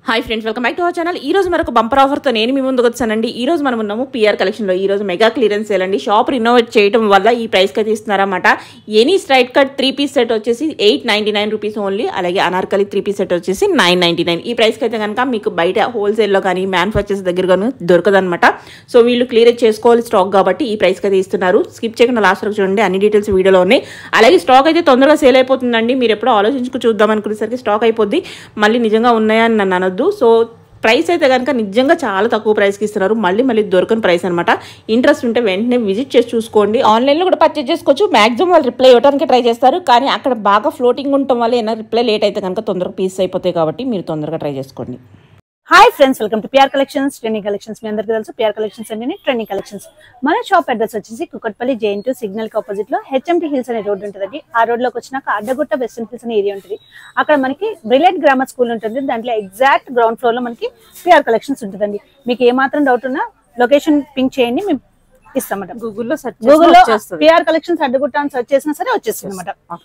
Hi friends, welcome back to our channel. ఈ రోజు మరొక బంపర్ ఆఫర్తో నేను మీ ముందుకు వచ్చానండి. ఈ రోజు మనం ఉన్నాము పిఆర్ కలెక్షన్లో. ఈ రోజు మెగా క్లియరెన్స్ సేల్ అండి. షాప్ రినోవేట్ చేయడం వల్ల ఈ ప్రైస్కి అయితే ఇస్తున్నారన్నమాట. Any straight cut 3 piece set వచ్చేసి 899 రూపీస్ ఓన్లీ. అలాగే అనార్కలి 3 పీస్ సెట్ వచ్చేసి 999. ఈ ప్రైస్కి అయితే కనుక మీకు బయట హోల్సేల్లో కానీ మ్యానుఫ్యాక్చర్స్ దగ్గర కానీ దొరకదనమాట. సో వీళ్ళు క్లియర్ చేసుకోవాలి స్టాక్ కాబట్టి ఈ ప్రైస్కి అయితే ఇస్తున్నారు. స్కిప్ చేయకుండా లాస్ట్ వరకు చూడండి, అన్ని డీటెయిల్స్ వీడియోలో ఉన్నాయి. అలాగే స్టాక్ అయితే తొందరగా సేల్ అయిపోతుందండి. మీరు ఎప్పుడో ఆలోచించుకు చూద్దాం అనుకునేసరికి స్టాక్ అయిపోద్ది. మళ్ళీ నిజంగా ఉన్నాయా అని నన్ను అనొద్దు. సో ప్రైస్ అయితే కనుక నిజంగా చాలా తక్కువ ప్రైస్కి ఇస్తున్నారు. మళ్ళీ దొరకని ప్రైస్ అనమాట. ఇంట్రెస్ట్ ఉంటే వెంటనే విజిట్ చేసి చూసుకోండి. ఆన్లైన్లో కూడా పర్చేజ్ చేసుకోవచ్చు. మాక్సిమం వాళ్ళు రిప్లై ఇవ్వడానికి ట్రై చేస్తారు. కానీ అక్కడ బాగా ఫ్లోటింగ్ ఉండటం వల్ల ఏమైనా రిప్లై లేట్ అయితే కనుక తొందరగా పీస్ అయిపోతాయి. కాబట్టి మీరు తొందరగా ట్రై చేసుకోండి. Hi friends, welcome to PR collections trending collections. మీ అందరికీ తెలుసు పిఆర్ కలెక్షన్స్ అంటే ట్రెండింగ్ కలెక్షన్స్. మన షాప్ అడ్రస్ వచ్చేసి కుకట్పల్లి JN2 సిగ్నల్ కి ఆపోజిట్ లో HMT హిల్స్ అనే రోడ్ ఉంటుందండి. ఆ రోడ్ లోకి వచ్చినాక అడ్డగుట్ట వెస్టర్న్ హిల్స్ అనే ఏరియా ఉంటుంది. అక్కడ మనకి బ్రిలియంట్ గ్రామర్ స్కూల్ ఉంటుంది. దాంట్లో ఎగ్జాక్ట్ గ్రౌండ్ ఫ్లోర్ లో మనకి పిఆర్ కలెక్షన్స్ ఉంటుందండి. మీకు ఏమాత్రం డౌట్ ఉన్నా లొకేషన్ పింక్ చేయండి, మేము ఇస్తామట. గూగుల్లో పిఆర్ కలెక్షన్స్ అడ్డగుట్ట అని సెర్చ్ చేసినా సరే వచ్చేస్తుంది అనమాట.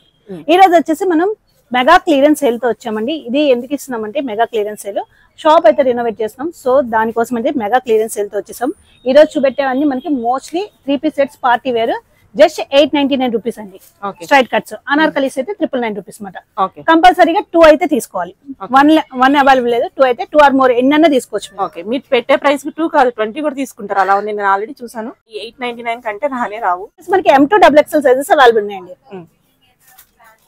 ఈ రోజు వచ్చేసి మనం మెగా క్లియరెన్స్ సేల్ తో వచ్చామండి. ఇది ఎందుకు ఇస్తున్నామంటే మెగా క్లియరెన్స్ సేల్. షాప్ అయితే రినోవేట్ చేస్తున్నాం. సో దానికోసం అయితే మెగా క్లియరెన్స్ సేల్ తో వచ్చేసాం. ఈ రోజు చూపెట్టేవన్నీ మనకి mostly 3 piece sets party wear just 899 rupees అండి. స్ట్రైట్ కట్స్ అనార్కలీస్ అయితే 999 రూపీస్ అనమాట. కంపల్సరీగా 2 అయితే తీసుకోవాలి. వన్ అవైలబుల్ లేదు, 2 అయితే 2 ఆర్ మోర్ ఎన్నన్నా తీసుకోవచ్చు. ఓకే, మీరు పెట్టే ప్రైస్ 2 కాదు 20 కూడా తీసుకుంటారు. అలా ఉంది, నేను ఆల్రెడీ చూసాను. 899 కంటే రానే రావు. మనకి M2 XXL సైజెస్ అవైలబుల్ ఉన్నాయండి.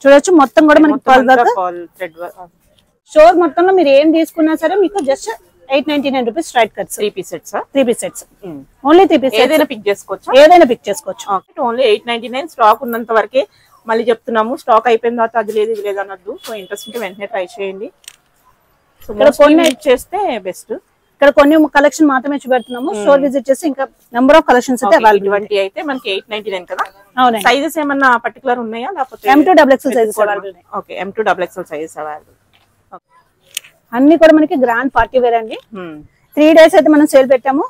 చూడొచ్చు, మొత్తం కూడా మనకి స్టోర్ మొత్తంలో మీరు ఏం తీసుకున్నా సరే మీకు just 899 rupees straight cuts. 3 piece sets only 3 piece. ఏదైనా పిక్ చేసుకోవచ్చు. ఓన్లీ 899. స్టాక్ ఉన్నంత వరకే. మళ్ళీ చెప్తున్నాము, స్టాక్ అయిపోయిన తర్వాత అది లేదు ఇది లేదు అనొద్దు. సో ఇంట్రెస్ట్ ఉంటే వెంటనే ట్రై చేయండి. సో కొన్ని చేస్తే బెస్ట్. ఇక్కడ కొన్ని కలెక్షన్ మాత్రమే చూపెడుతున్నాము. స్టోర్ విజిట్ చేసి ఇంకా నెంబర్ ఆఫ్ కలెక్షన్స్ అయితే అవైలబుల్. 20 అయితే మనకి 899 కదా. సైజెస్ ఏమన్నా పర్టికులర్ ఉన్నాయా లేకపోతే M2 XXL sizes available? Okay, M2 XXL sizes available. అన్ని కూడా మనకి గ్రాండ్ పార్టీ వేర్ అండి. 3 days అయితే మనం సేల్ పెట్టాము.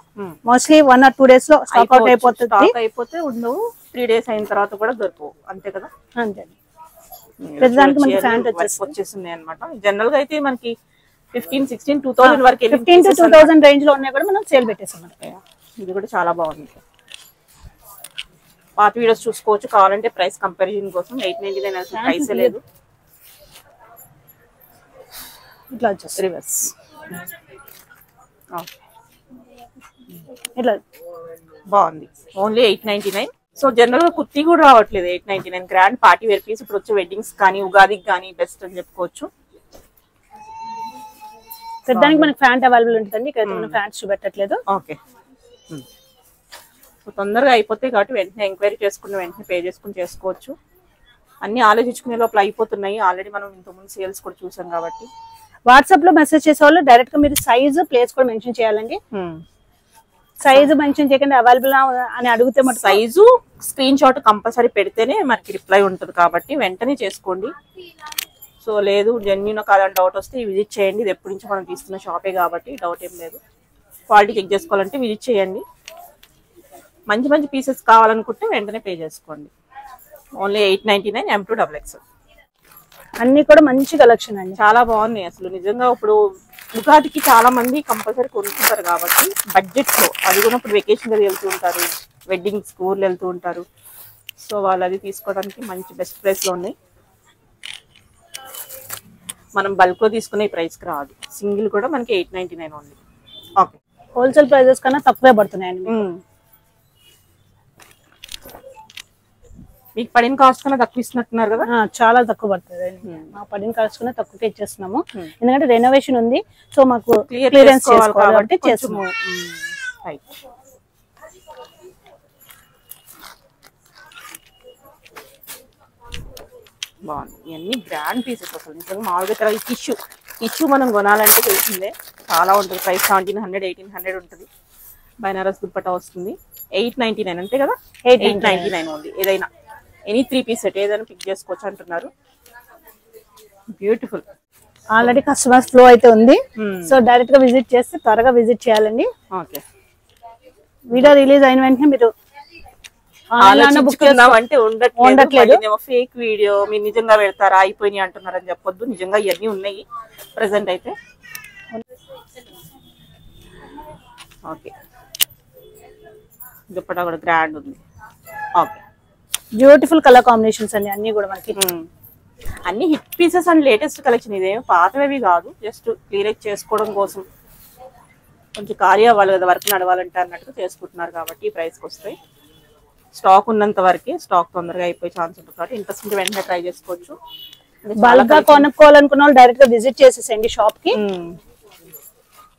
మోస్ట్లీ 1 or 2 days లో స్టాక్ అవుట్ అయిపోతుంది. స్టాక్ అయిపోతే ఉండవు. 3 days అయిన తర్వాత కూడా దొరకవు, అంతే కదా. అంతే. ప్రతిదానికి మనకి ఫ్యాంట్ వచ్చేసింది అన్నమాట. జనరల్ గా అయితే మనకి 15,000, 16,000, 2,000 వరకు 15 to 2,000 రేంజ్ లో ఉన్నాయి కూడా మనం సేల్ పెట్టేసాం. ఇది కూడా చాలా బాగుంది. పాత వీడియోస్ చూసుకోవచ్చు కావాలంటే. ప్రైస్ కంపారిజన్ కోసం 899 అసలు ప్రైస్ లేదు. ఇట్లా వచ్చేసి రివర్స్ ఇట్లా బాగుంది. ఓన్లీ 899. సో జనరల్ గా కుర్తీ కూడా రావట్లేదు 899. Grand party wear piece. ఇప్పుడు వచ్చే వెడ్డింగ్స్ కానీ ఉగాదికి కానీ బెస్ట్ అని చెప్పుకోవచ్చు. పెద్దానికి మనకి ఫ్యాంట్ అవైలబుల్ ఉంటుందండి. ఇక్కడ మనం ఫ్యాంట్స్ చూపెట్టట్లేదు. ఓకే, సో తొందరగా అయిపోతాయి కాబట్టి వెంటనే ఎంక్వైరీ చేసుకుని వెంటనే పే చేసుకుని చేసుకోవచ్చు. అన్ని ఆలోచించుకునే లోపల అయిపోతున్నాయి. ఆల్రెడీ మనం ఇంతకుముందు సేల్స్ కూడా చూసాం కాబట్టి. వాట్సాప్ లో మెసేజ్ చేసే వాళ్ళు డైరెక్ట్ గా మీరు సైజు ప్లేస్ కూడా మెన్షన్ చేయాలండి. సైజు మెన్షన్ చేయకుండా అవైలబుల్ అని అడిగితే మరి సైజు స్క్రీన్ షాట్ కంపల్సరీ పెడితేనే మనకి రిప్లై ఉంటుంది. కాబట్టి వెంటనే చేసుకోండి. సో లేదు జెన్యూన్ కాదని డౌట్ వస్తే విజిట్ చేయండి. ఇది ఎప్పటి నుంచి మనం తీస్తున్న షాపే కాబట్టి డౌట్ ఏం లేదు. క్వాలిటీ చెక్ చేసుకోవాలంటే విజిట్ చేయండి. మంచి మంచి పీసెస్ కావాలనుకుంటే వెంటనే పే చేసుకోండి. Only 899 M2 XXL. అన్ని కూడా మంచి కలెక్షన్ అండి, చాలా బాగున్నాయి అసలు. నిజంగా ఇప్పుడు ఉగాదికి చాలా మంది కంపల్సరీ కొనుక్కుంటారు కాబట్టి బడ్జెట్ లో. అది కూడా ఇప్పుడు వెకేషన్ వెళ్తూ ఉంటారు, వెడ్డింగ్ స్కూల్ వెళ్తూ ఉంటారు. సో వాళ్ళు అది తీసుకోవడానికి మంచి బెస్ట్ ప్రైస్ లో ఉన్నాయి. మనం బల్క్ లో తీసుకునే ప్రైస్కి రాదు. సింగిల్ కూడా మనకి 899 ఓన్లీ. ఓకే, హోల్సేల్ ప్రైజెస్ కన్నా తక్కువే పడుతున్నాయండి. మీకు పడిన కాస్ట్ కన్నా తక్కువ ఇస్తున్నట్టున్నారు కదా. చాలా తక్కువ పడుతుంది. మా పడిన కాస్ట్ కన్నా తక్కువకే ఇచ్చేస్తున్నాము. ఎందుకంటే రెనోవేషన్ ఉంది. సో మాకు క్లియరెన్స్ చేసుకోవాలి కాబట్టి చేస్తున్నాము. బాగుంది. ఇవన్నీ గ్రాండ్ పీసెస్ అసలు. నిజంగా మామూలుగా టిష్యూ మనం కొనాలంటే తెలిసిందే చాలా ఉంటుంది. ప్రైస్ 1700, 1800 ఉంటుంది. బనారస్ దుప్పట్టా వస్తుంది. 899 అంతే కదా. 899 ఓన్లీ. ఏదైనా ఎనీ 3 పీస్ సెట్ ఏదైనా పిక్ చేసుకోవచ్చు అంటున్నారు. బ్యూటిఫుల్. ఆల్రెడీ కస్టమర్స్ ఫ్లో అయితే ఉంది. సో డైరెక్ట్ గా విజిట్ చేస్తే త్వరగా విజిట్ చేయాలండి. ఓకే, వీడియో రిలీజ్ అయిన వెంటనే మీరు అంటే ఉండట్లేదు. ఫేక్ వీడియో మీరు నిజంగా పెడతారా అయిపోయినాయి అంటున్నారని చెప్పొద్దు. నిజంగా ఇవన్నీ ఉన్నాయి ప్రెసెంట్ అయితే. ఓకే, దుప్పటా కూడా గ్రాండ్ ఉంది. ఓకే, బ్యూటిఫుల్ కలర్ కాంబినేషన్స్ అండి అన్ని కూడా మనకి. అన్ని hit pieces and latest collection. ఇదేం పాతవి కాదు, జస్ట్ క్లియర్ చేసుకోవడం కోసం కొంచెం ఖాళీ అవ్వాలి కదా, వర్క్ నడవాలంటే అన్నట్టు చేసుకుంటున్నారు కాబట్టి ఈ ప్రైస్కి వస్తాయి. స్టాక్ ఉన్నంత వరకే, స్టాక్ తొందరగా అయిపోయే ఛాన్స్ ఉంటుంది కాబట్టి ఇంట్రెస్ట్ ఉంటే వెంటనే ట్రై చేసుకోవచ్చు. బల్క్ గా కొనుక్కోవాలనుకున్న వాళ్ళు డైరెక్ట్ గా విజిట్ చేసేసండి షాప్ కి.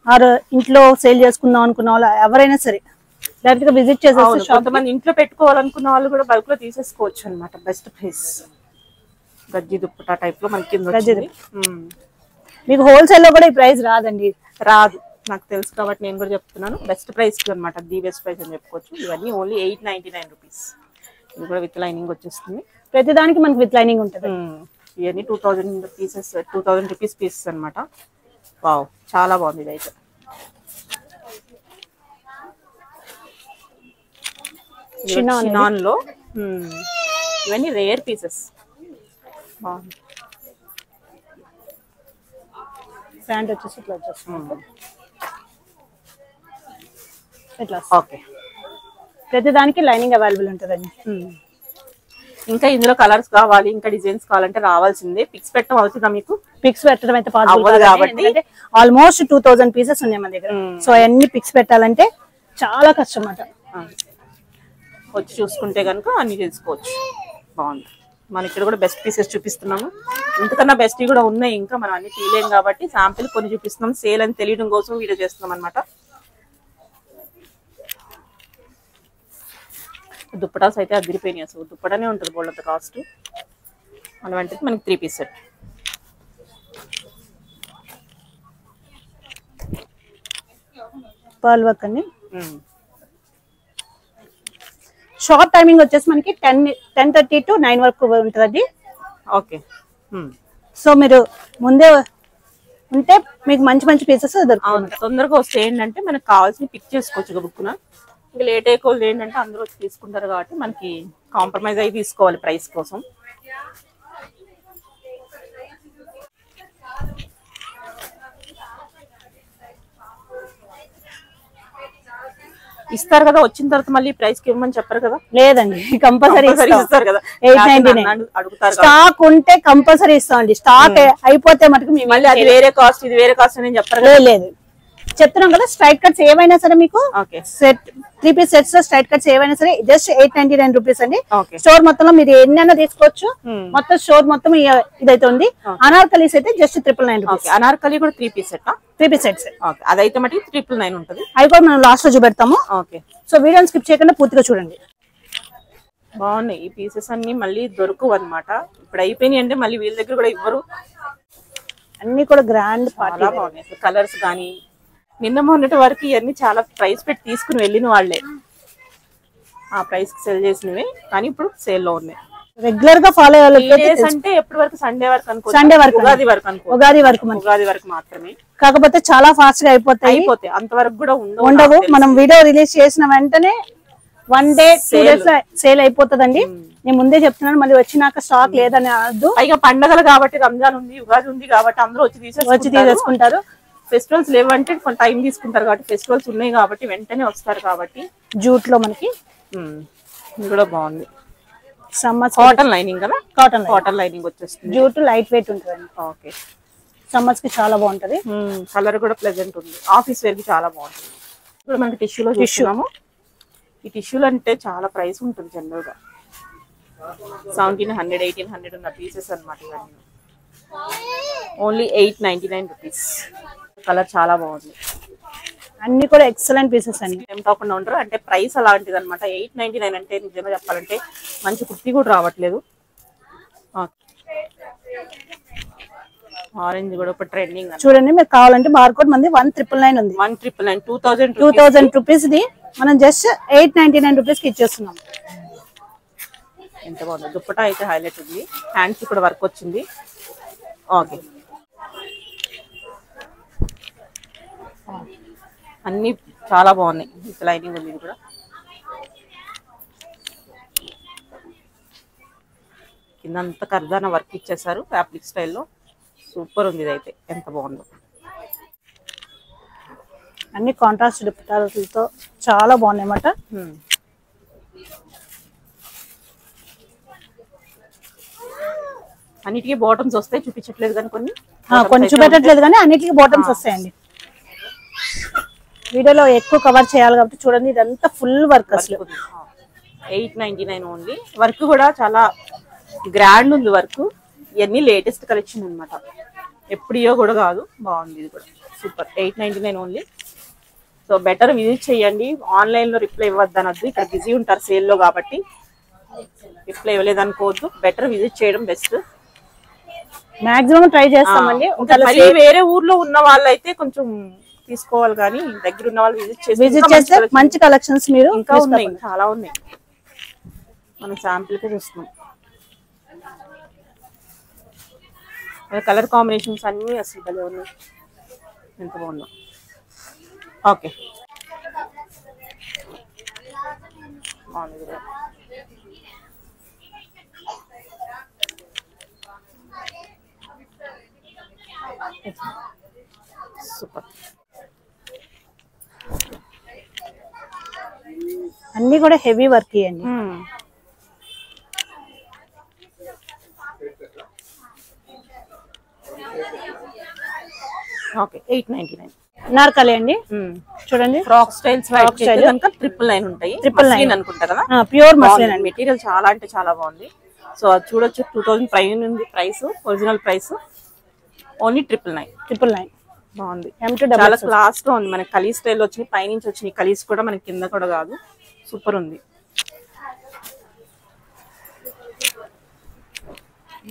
ఆర్ ఇంట్లో సేల్ చేసుకుందాం అనుకున్న వాళ్ళు ఎవరైనా సరే డైరెక్ట్ గా విజిట్ చేసేసి, కొంతమంది ఇంట్లో పెట్టుకోవాలనుకున్న వాళ్ళు కూడా బల్క్ లో తీసేసుకోవచ్చు అనమాట. బెస్ట్ ప్రైస్ గజ్జి దుప్పటా టైప్ లో మనకి మీకు హోల్సేల్ లో కూడా ఈ ప్రైస్ రాదండి. రాదు, నాకు తెలుసు కాబట్టి నేను కూడా చెప్తున్నాను. బెస్ట్ ప్రైస్ అనమాట, ది బెస్ట్ ప్రైస్ అని చెప్పుకోవచ్చు. ఇవన్నీ ఓన్లీ 899 రూపీస్. ఇది కూడా విత్ లైనింగ్ వచ్చేస్తుంది. ప్రతి దానికి మనకి విత్ లైనింగ్ ఉంటుంది. ఇవన్నీ 2000 పీసెస్, 2000 రూపీస్ పీసెస్ అనమాట. వావ్, చాలా బాగుంది ఇది అయితే. చినాన్ లో ఇవన్నీ రేర్ పీసెస్. బాగుంది. ప్యాంట్ వచ్చేసి ఇట్లా వచ్చేస్తుంది. ఇట్లా ఓకే, ప్రతి దానికి లైనింగ్ అవైలబుల్ ఉంటుందండి. ఇంకా ఇందులో కలర్స్ కావాలి, ఇంకా డిజైన్స్ కావాలంటే రావాల్సిందే. పిక్స్ పెట్టడం అవుతుందా మీకు? పిక్స్ పెట్టడం అయితే పాసిబుల్ కాబట్టి ఆల్మోస్ట్ 2000 పీసెస్ ఉన్నాయి మన దగ్గర. సో అవన్నీ పిక్స్ పెట్టాలంటే చాలా కష్టం అన్నమాట. వచ్చి చూసుకుంటే కనుక అన్ని తెలుసుకోవచ్చు. బాగుంది. మన ఇక్కడ కూడా బెస్ట్ పీసెస్ చూపిస్తున్నాము. ఇంతకన్నా బెస్ట్ కూడా ఉన్నాయి, ఇంకా మనం అన్ని తీయలేం కాబట్టి శాంపిల్ కొన్ని చూపిస్తున్నాం. సేల్ అని తెలియడం కోసం వీడియో చేస్తున్నాం అనమాట. దుప్పటాస్ అయితే అదిరిపోయినాయి అసలు. దుప్పటానే ఉంటుంది బోళ్ళంత కాస్ట్. మనం అంటే మనకి 3 పీస్ సెట్. పర్ల్ వర్క్ అండి. షాప్ టైమింగ్ వచ్చేసి మనకి 10:30 to 9 వరకు ఉంటుంది. ఓకే, సో మీరు ముందే ఉంటే మీకు మంచి మంచి పీసెస్ దొరుకుతాయి. తొందరగా వస్తే ఏంటంటే మనకు కావాల్సిన పిక్ చేసుకోవచ్చు బుక్కున. ఇంకా లేట్ అయిపోతుంది ఏంటంటే అందరూ వచ్చి తీసుకుంటారు కాబట్టి మనకి కాంప్రమైజ్ అయ్యి తీసుకోవాలి ప్రైస్ కోసం. ఇస్తారు కదా, వచ్చిన తర్వాత మళ్ళీ ప్రైస్ కి ఇవ్వమని చెప్పరు కదా? లేదండి, కంపల్సరీ ఇస్తారు కదా. 899 అడుగుతారు. స్టాక్ ఉంటే కంపల్సరీ ఇస్తామండి. స్టాక్ అయిపోతే మటుకు మళ్ళీ అది వేరే కాస్ట్, ఇది వేరే కాస్ట్ అని చెప్పరు. లేదు, చెప్తున్నాం కదా. స్ట్రైట్ కట్స్ ఏవైనా సరే మీకు సెట్ 3 పీస్ సెట్స్ లో స్ట్రైట్ కట్స్ ఏవైనా సరే జస్ట్ 899 రూపీస్ అండి. స్టోర్ మొత్తంలో మీరు ఎన్నైనా తీసుకోవచ్చు. మొత్తం స్టోర్ మొత్తం ఇదైతే ఉంది. అనార్కలీస్ అయితే జస్ట్ 999 రూపీస్. అనార్కలి కూడా 3 పీస్ సెట్. 3 పీస్ సెట్స్ అదైతే మటుకు 999 ఉంటుంది. అవి కూడా మనం లాస్ట్ లో చూపెడతాము. సో వీడియోని స్కిప్ చేయకుండా పూర్తిగా చూడండి. బాగున్నాయి ఈ పీసెస్ అన్ని. మళ్ళీ దొరకవు అనమాట. ఇప్పుడు అయిపోయినాయి అంటే మళ్ళీ వీళ్ళ దగ్గర కూడా ఇవ్వరు. అన్ని కూడా గ్రాండ్ చాలా బాగున్నాయి కలర్స్ కానీ. నిన్న మొన్నటి వరకు ఇవన్నీ చాలా ప్రైస్ పెట్టి తీసుకుని వెళ్ళిన వాళ్ళే, ఆ ప్రైస్ కి సెల్ చేసినవే. కానీ ఇప్పుడు సేల్ లో ఉన్నాయి. రెగ్యులర్ గా ఫాలో అయ్యే అంటే ఎప్పటి వరకు? సండే వరకు అనుకో. సండే వరకు, ఉగాది వరకు అనుకో. ఉగాది వరకు మాత్రమే. కాకపోతే చాలా ఫాస్ట్ గా అయిపోతాయి. అంతవరకు కూడా ఉండవు. మనం వీడియో రిలీజ్ చేసిన వెంటనే 1 day 2 days సేల్ అయిపోతుందండి. నేను ముందే చెప్తున్నాను, మళ్ళీ వచ్చినాక స్టాక్ లేదని అనద్దు. పైగా పండగలు కాబట్టి, రంజాన్ ఉంది, ఉగాది ఉంది కాబట్టి అందరూ వచ్చి తీసేసుకుంటారు. ఫెస్టివల్స్ లేవంటే కొంత టైం తీసుకుంటారు కాబట్టి, ఫెస్టివల్స్ ఉన్నాయి కాబట్టి వెంటనే వస్తారు కాబట్టి. జూట్ లో మనకి ఇది కూడా బాగుంది. సమ్మర్ కాటన్ లైనింగ్ కదా? కాటన్ లైనింగ్ వచ్చేస్తుంది. జూట్ లైట్ వెయిట్ ఉంటుంది. ఓకే, సమ్మర్స్ కి చాలా బాగుంటది. కలర్ కూడా ప్లెజెంట్ ఉంది. ఆఫీస్ వేర్ కి చాలా బాగుంటుంది. ఇప్పుడు మనకి టిష్యూలో చూస్తున్నాము. ఈ టిష్యూలు అంటే చాలా ప్రైస్ ఉంటుంది జనరల్ గా. 1700, 1800 ఉన్న పీసెస్ అనమాట ఇవన్నీ. Only 899 rupees. కలర్ చాలా బాగుంది. అన్ని కూడా ఎక్సలెంట్ పీసెస్ అండి. ఏం కాకుండా ఉంటారు అంటే ప్రైస్ అలాంటిది అనమాట. 899 అంటే నిజంగా చెప్పాలంటే మంచి కుర్తీ కూడా రావట్లేదు. ఆరెంజ్ కూడా ఒక ట్రెండింగ్. చూడండి, మీరు కావాలంటే బార్కోడ్ మంది 1999 ఉంది. 1999 2000 రూపీస్ ది మనం జస్ట్ 899 రూపీస్ కి ఇచ్చేస్తున్నాం. ఎంత బాగుంది. దుప్పటా అయితే హైలైట్ ఉంది. హ్యాండ్స్ కూడా వర్క్ వచ్చింది. ఓకే, అన్ని చాలా బాగున్నాయి. విత్ లైనింగ్ ఉంది. ఇది కూడా కింద అంతా కర్దానా వర్క్ ఇచ్చేసారు ఫ్యాబ్రిక్ స్టైల్లో. సూపర్ ఉంది. ఇదైతే ఎంత బాగుందో. అన్ని కాంట్రాస్ట్ దుపట్టాలతో చాలా బాగున్నాయి అన్నమాట. అన్నిటికీ బాటమ్స్ వస్తాయి, చూపించట్లేదు కానీ కొన్ని చూపెట్టట్లేదు కానీ అన్నిటికీ బాటమ్స్ వస్తాయండి. వీడియోలో ఎక్కువ కవర్ చేయాలి కాబట్టి చూడండి, ఇదంతా ఫుల్ వర్క్ అసలు. 899 ఓన్లీ. వర్క్ కూడా చాలా గ్రాండ్ ఉంది వర్క్. ఇవన్నీ లేటెస్ట్ కలెక్షన్ అనమాట, ఎప్పుడో కూడా కాదు. బాగుంది ఇది కూడా, super. 899 only. So better visit చేయండి. ఆన్లైన్ లో రిప్లై ఇవ్వద్దు అనొద్దు, ఇక్కడ బిజీ ఉంటారు సేల్లో కాబట్టి రిప్లై ఇవ్వలేదు అనుకోవద్దు. బెటర్ విజిట్ చేయడం బెస్ట్. మాక్సిమం ట్రై చేస్తామండి. వేరే ఊర్లో ఉన్న వాళ్ళైతే కొంచెం తీసుకోవాలి, కానీ దగ్గర ఉన్న వాళ్ళు విజిట్ చేస్తే మంచి కలెక్షన్స్ మీరు ఇంకా ఉన్నాయి, చాలా ఉన్నాయి. మనం శాంపుల్ కి చూస్తున్నాం. కలర్ కాంబినేషన్స్ అన్ని అసలు భలే ఉన్నాయి, ఎంత బాగుందో. ఓకే, బాగుంది. సూపర్. అన్ని కూడా హెవీ వర్క్ ఇవ్వండి. ఓకే, 899 నార్కలే అండి. చూడండి, ఫ్రాక్ స్టైల్స్ కనుక 999 ఉంటాయి. 999 అనుకుంటా కదా, ప్యూర్ మస్లిన్ అండి. మెటీరియల్ చాలా అంటే చాలా బాగుంది. సో అది చూడొచ్చు, 2000 ప్రైస్ ఉంది. Price original price only 999. బాగుంది, చాలా క్లాస్ గా ఉంది. మనకి కలీ స్టైల్ వచ్చినాయి, పైనుంచి వచ్చినాయి కలీస్ కూడా, మనకి కింద కూడా కాదు. సూపర్ ఉంది.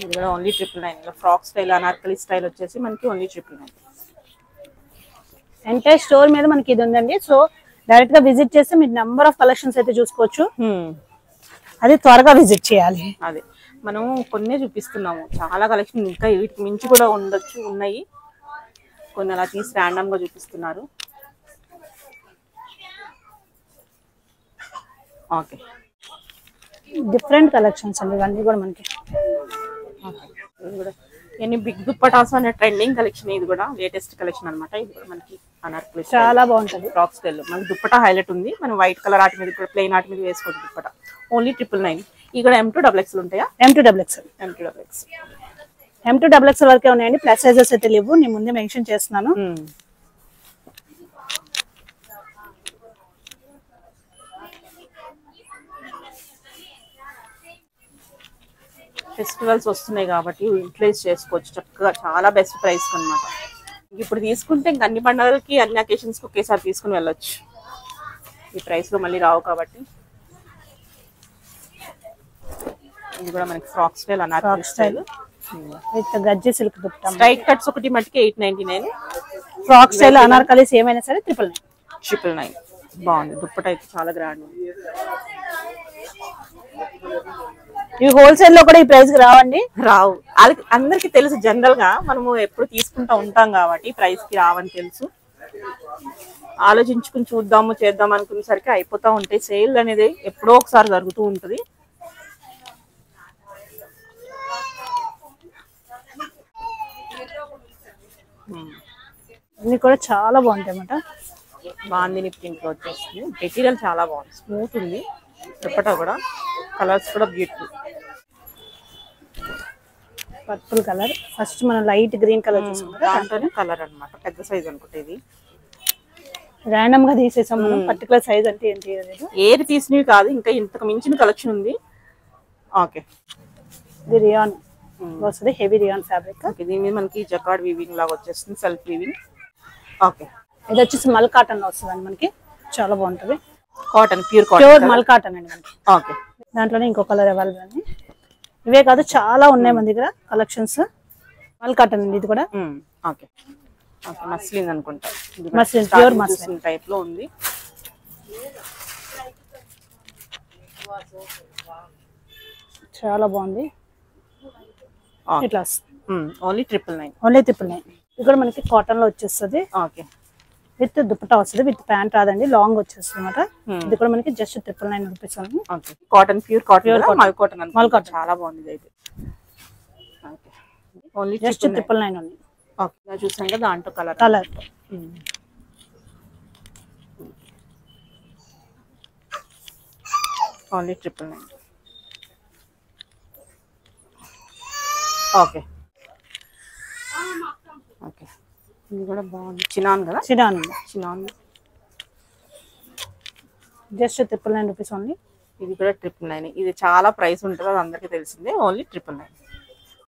ఇది కూడా only 999. Frock style Anarkali style వచ్చేసి మనకి ఓన్లీ 999. ఎంటైర్ స్టోర్ మీద మనకి ఇది ఉందండి. సో డైరెక్ట్ గా విజిట్ చేస్తే మీరు నెంబర్ ఆఫ్ కలెక్షన్స్ అయితే చూసుకోవచ్చు. అది త్వరగా విజిట్ చేయాలి. అదే మనం కొన్ని చూపిస్తున్నాము, చాలా కలెక్షన్ ఇంకా వీటికి మించి కూడా ఉండొచ్చు, ఉన్నాయి. కొన్ని అలా తీసి ర్యాండమ్ గా చూపిస్తున్నారు. ఓకే, డిఫరెంట్ కలెక్షన్స్ అండి ఇవన్నీ కూడా మనకి. ఎన్ని బిగ్ దుప్పటాస్ అనే ట్రెండింగ్ కలెక్షన్. ఇది కూడా లేటెస్ట్ కలెక్షన్ అనమాట. ఇది కూడా మనకి అనార్కలి చాలా బాగుంటది. ఫ్రాక్ స్టైల్ మనకి దుప్పటా హైలైట్ ఉంది. మనం వైట్ కలర్ ఆటి మీద కూడా ప్లెయిన్ ఆటి మీద వేసుకోవచ్చు దుప్పటా. ఓన్లీ 999. ఈ కూడా M2XXL ఉంటాయా? M2XXL వరకే ఉన్నాయండి. ప్లస్ సైజెస్ అయితే లేవు, నేను ముందే మెన్షన్ చేస్తున్నాను. ఫెస్టివల్స్ వస్తున్నాయి కాబట్టి యూటిలైజ్ చేసుకోవచ్చు చక్కగా, చాలా బెస్ట్ ప్రైస్ అన్నమాట. ఇప్పుడు తీసుకుంటే ఇంక అన్ని పండుగలకి అన్ని అకేషన్స్కి ఒకేసారి తీసుకుని వెళ్ళొచ్చు. ఈ ప్రైస్లో మళ్ళీ రావు కాబట్టి. ఇది కూడా మనకి frock style Anarkali style with గజ్జి సిల్క్ దుప్పటా. స్ట్రైట్ కట్స్ ఒకటి మట్టికి 899. ఫ్రాక్ స్టైల్ అనార్కలీస్ ఏమైనా సరే 999. బాగుంది. దుప్పటా అయితే చాలా గ్రాండ్ ఉంది. ఇవి హోల్సేల్ లో కూడా ఈ ప్రైస్ కి రావండి, రావు. వాళ్ళకి అందరికి తెలుసు, జనరల్ గా మనము ఎప్పుడు తీసుకుంటా ఉంటాం కాబట్టి ప్రైస్ కి రావని తెలుసు. ఆలోచించుకుని చూద్దాము చేద్దాం అనుకునేసరికి అయిపోతా ఉంటాయి. సేల్ అనేది ఎప్పుడో ఒకసారి జరుగుతూ ఉంటుంది. ఇవి కూడా చాలా బాగుంటాయి అన్నమాట. బాందిని ప్రింట్ లో వచ్చేస్తుంది. మెటీరియల్ చాలా బాగుంది, స్మూత్ ఉంది. దుప్పటా కూడా కలర్స్ కూడా బ్యూటిఫుల్. పర్పుల్ కలర్, ఫస్ట్ మనం లైట్ గ్రీన్ కలర్ దాంట్లోనే కలర్ అన్నమాట. పెద్ద సైజ్ అనుకుంటే ఇది ర్యాండమ్ గా తీసేసాం మనం. పర్టికులర్ సైజ్ అంటే ఏంటి ఏది తీసినవి కాదు, ఇంకా ఇంతకు మించిన కలెక్షన్ ఉంది. ఓకే, ఇది రియాన్ వస్తుంది, హెవీ రియాన్ ఫ్యాబ్రిక్. దీని మీద మనకి జకార్డ్ వీవింగ్ లాగా వచ్చేస్తుంది, సెల్ఫ్ వీవింగ్. ఓకే, ఇది వచ్చేసి మల్ కాటన్ లో వస్తుందండి మనకి, చాలా బాగుంటది. కాటన్, ప్యూర్ మల్ కాటన్ అండి మనకి. ఓకే, దాంట్లోనే ఇంకో కలర్ అవైలబుల్ అండి. ఇవే కాదు చాలా ఉన్నాయి మన దగ్గర కలెక్షన్స్. మల్ కాటన్ అండి ఇది కూడా. ఓకే, మస్లిన్ అనుకుంటా, మస్లిన్, ప్యూర్ మస్లిన్ టైప్ లో ఉంది. చాలా బాగుంది. ఇట్లా ఓన్లీ 999. ఓన్లీ 999. ఇది కూడా మనకి కాటన్ లో వచ్చేస్తుంది. ఓకే, విత్ దుపట్టా వస్తుంది, విత్ ప్యాంట్ రాదండి, లాంగ్ వచ్చేస్తుంది అనమాట. ఇది కూడా మనకి just 999 rupees. Cotton, pure cotton, మల్ కాటన్, మల్ కాటన్ చాలా బాగుంది అయితే. ఓన్లీ జస్ట్ 999 ఉంది. ఓకే, చూసాం కదా దాంట్లో కలర్. ఓన్లీ 999. ఓకే ఓకే, ఇది కూడా బాగుంది. చినాన్ కదా? Chinon just 999 rupees only. ఇది కూడా 999. ఇది చాలా ప్రైస్ ఉంటుంది, అది అందరికీ తెలిసిందే. ఓన్లీ 999.